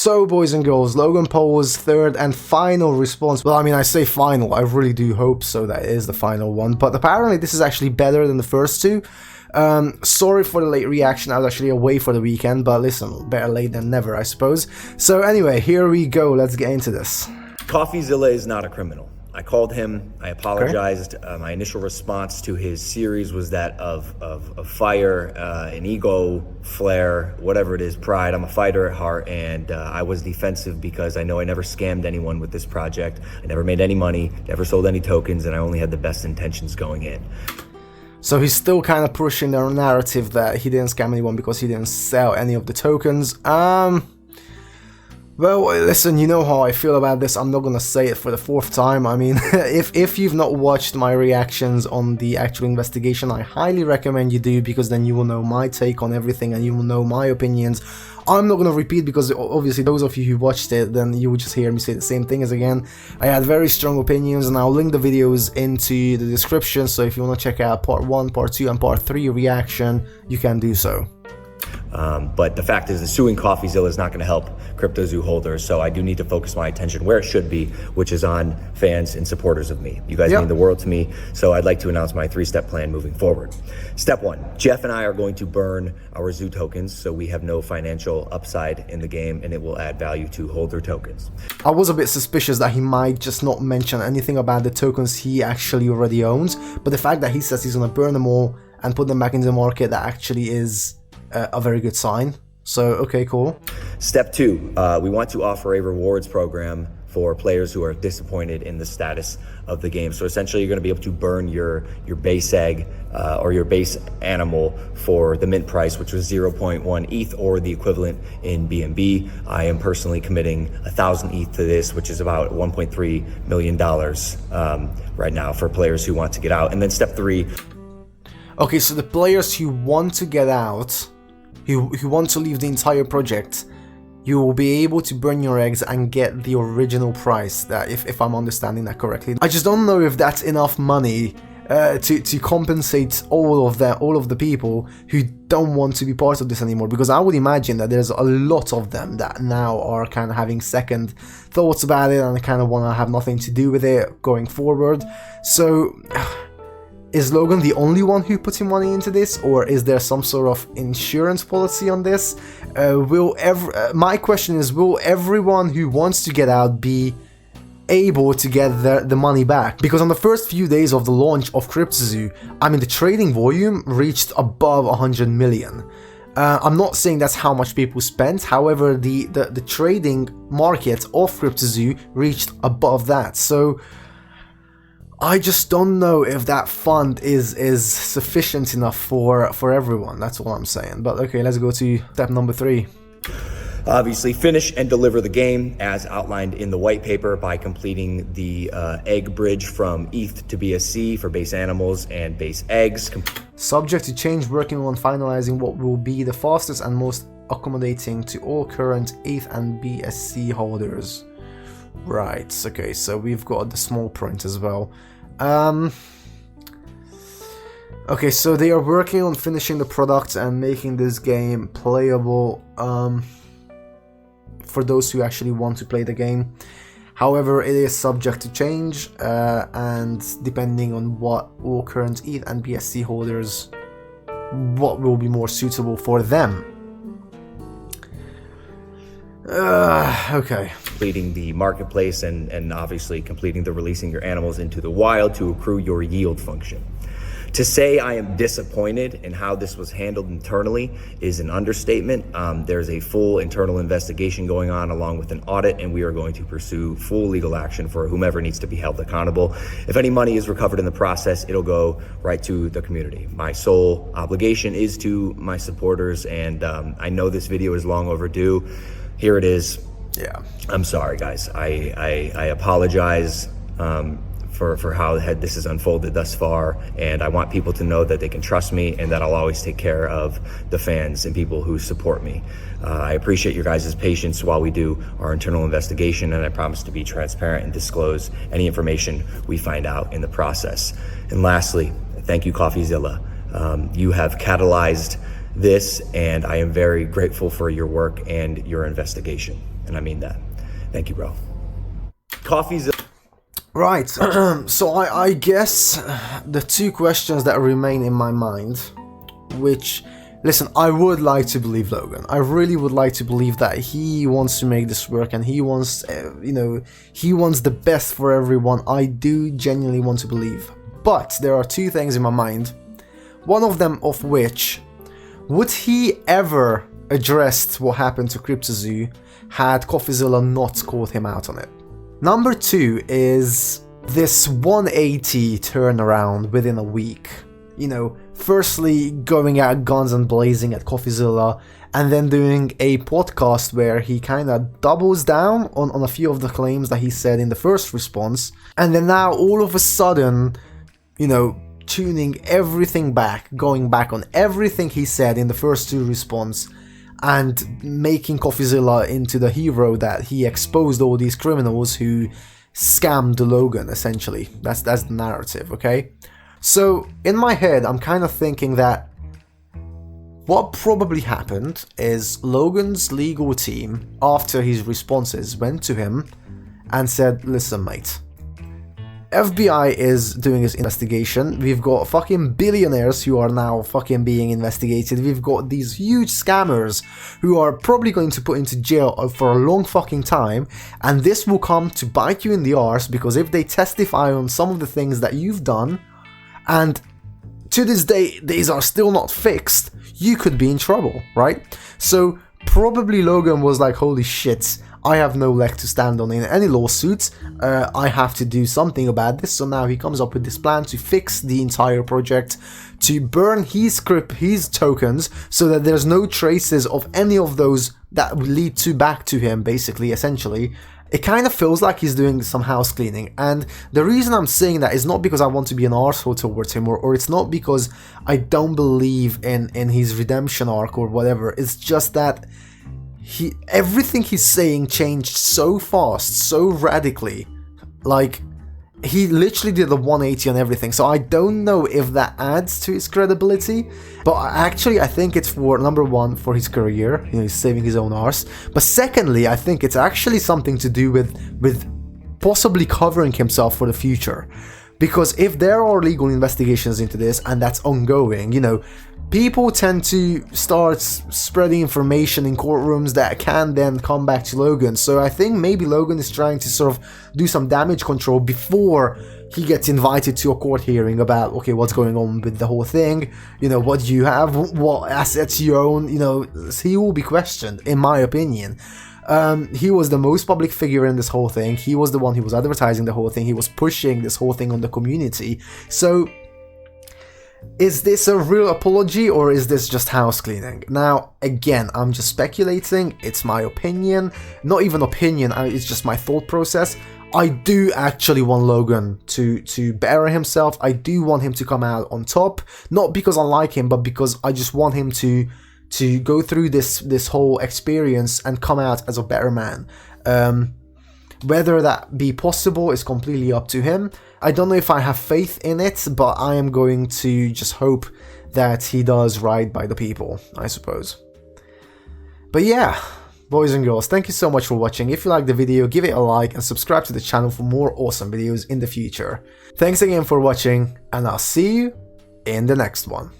So boys and girls, Logan Paul's third and final response. Well, I mean, I say final, I really do hope so that it is the final one, but apparently this is actually better than the first two. Sorry for the late reaction, I was actually away for the weekend, but listen, better late than never, I suppose. So anyway, here we go, let's get into this. Coffeezilla is not a criminal. I called him, I apologized. Okay. My initial response to his series was that of fire, an ego, flair, whatever it is, pride. I'm a fighter at heart, and I was defensive because I know I never scammed anyone with this project. I never made any money, never sold any tokens, and I only had the best intentions going in. So he's still kind of pushing the narrative that he didn't scam anyone because he didn't sell any of the tokens. Well, listen, you know how I feel about this. I'm not gonna say it for the fourth time. I mean, if you've not watched my reactions on the actual investigation, I highly recommend you do, because then you will know my take on everything and you will know my opinions. I'm not gonna repeat, because obviously those of you who watched it, then you would just hear me say the same thing as again. I had very strong opinions, and I'll link the videos into the description, so if you want to check out part 1, part 2 and part 3 reaction, you can do so. But the fact is that suing Coffeezilla is not going to help Cryptozoo holders, so I do need to focus my attention where it should be, which is on fans and supporters of me. You guys mean the world to me, so I'd like to announce my 3-step plan moving forward. Step 1, Jeff and I are going to burn our Zoo tokens so we have no financial upside in the game, and it will add value to holder tokens. I was a bit suspicious that he might just not mention anything about the tokens he actually already owns, but the fact that he says he's going to burn them all and put them back into the market, that actually is a very good sign. So, okay, cool. Step 2, we want to offer a rewards program for players who are disappointed in the status of the game. So essentially you're going to be able to burn your base egg or your base animal for the mint price, which was 0.1 ETH or the equivalent in BNB. I am personally committing 1,000 ETH to this, which is about $1.3 million right now for players who want to get out. And then step 3. Okay, so the players who want to get out, who want to leave the entire project, you will be able to burn your eggs and get the original price, that if I'm understanding that correctly. I just don't know if that's enough money to compensate all of the people who don't want to be part of this anymore, because I would imagine that there's a lot of them that now are kind of having second thoughts about it and kind of want to have nothing to do with it going forward. So is Logan the only one who putting money into this, or is there some sort of insurance policy on this? My question is, will everyone who wants to get out be able to get the money back? Because on the first few days of the launch of Cryptozoo, I mean, the trading volume reached above 100 million. I'm not saying that's how much people spent, however, the trading market of Cryptozoo reached above that. So I just don't know if that fund is sufficient enough for everyone. That's all I'm saying. But okay, let's go to step number 3. Obviously, finish and deliver the game as outlined in the white paper by completing the egg bridge from ETH to BSC for base animals and base eggs. Subject to change, working on finalizing what will be the fastest and most accommodating to all current ETH and BSC holders. Right, okay, so we've got the small print as well. Okay, so they are working on finishing the product and making this game playable for those who actually want to play the game. However, it is subject to change, and depending on what all current ETH and BSC holders, what will be more suitable for them. Okay. Completing the marketplace and obviously completing the releasing your animals into the wild to accrue your yield function. To say I am disappointed in how this was handled internally is an understatement. There's a full internal investigation going on along with an audit, and we are going to pursue full legal action for whomever needs to be held accountable. If any money is recovered in the process, it'll go right to the community. My sole obligation is to my supporters, and I know this video is long overdue. Here it is. Yeah. I'm sorry, guys. I apologize for how this has unfolded thus far, and I want people to know that they can trust me and that I'll always take care of the fans and people who support me. I appreciate your guys' patience while we do our internal investigation, and I promise to be transparent and disclose any information we find out in the process. And lastly, thank you, Coffeezilla. You have catalyzed this, and I am very grateful for your work and your investigation. And I mean that. Thank you, bro. Coffeezilla. Right, so I guess the two questions that remain in my mind, which, listen, I would like to believe Logan. I really would like to believe that he wants to make this work and he wants, he wants the best for everyone. I do genuinely want to believe. But there are two things in my mind, one of them of which, would he ever address what happened to Cryptozoo had Coffeezilla not called him out on it? Number two is this 180 turnaround within a week. Firstly going out guns and blazing at Coffeezilla, and then doing a podcast where he kind of doubles down on a few of the claims that he said in the first response, and then now all of a sudden, tuning everything back, going back on everything he said in the first two responses, and making Coffeezilla into the hero that he exposed all these criminals who scammed Logan, essentially. That's the narrative, okay? So, in my head, I'm kind of thinking that what probably happened is Logan's legal team, after his responses, went to him and said, listen mate, FBI is doing this investigation, we've got fucking billionaires who are now fucking being investigated, we've got these huge scammers who are probably going to put into jail for a long fucking time, and this will come to bite you in the arse, because if they testify on some of the things that you've done, and to this day these are still not fixed, you could be in trouble, right? So probably Logan was like, holy shit, I have no leg to stand on in any lawsuits, I have to do something about this. So now he comes up with this plan to fix the entire project, to burn his tokens so that there's no traces of any of those that would lead to back to him, basically, essentially. It kind of feels like he's doing some house cleaning, and the reason I'm saying that is not because I want to be an arsehole towards him, or it's not because I don't believe in his redemption arc or whatever. It's just that everything he's saying changed so fast, so radically. Like, he literally did a 180 on everything, so I don't know if that adds to his credibility, but actually I think it's for, number one, for his career, he's saving his own arse, but secondly, I think it's actually something to do with possibly covering himself for the future. Because if there are legal investigations into this, and that's ongoing, people tend to start spreading information in courtrooms that can then come back to Logan. So I think maybe Logan is trying to sort of do some damage control before he gets invited to a court hearing about, okay, what's going on with the whole thing, what do you have, what assets you own, he will be questioned, in my opinion. He was the most public figure in this whole thing, he was the one who was advertising the whole thing, he was pushing this whole thing on the community. So is this a real apology, or is this just house cleaning? Now, again, I'm just speculating, it's my opinion, not even opinion, it's just my thought process. I do actually want Logan to better himself, I do want him to come out on top, not because I like him, but because I just want him to go through this whole experience and come out as a better man. Whether that be possible is completely up to him. I don't know if I have faith in it, but I am going to just hope that he does right by the people, I suppose. But yeah, boys and girls, thank you so much for watching. If you liked the video, give it a like and subscribe to the channel for more awesome videos in the future. Thanks again for watching, and I'll see you in the next one.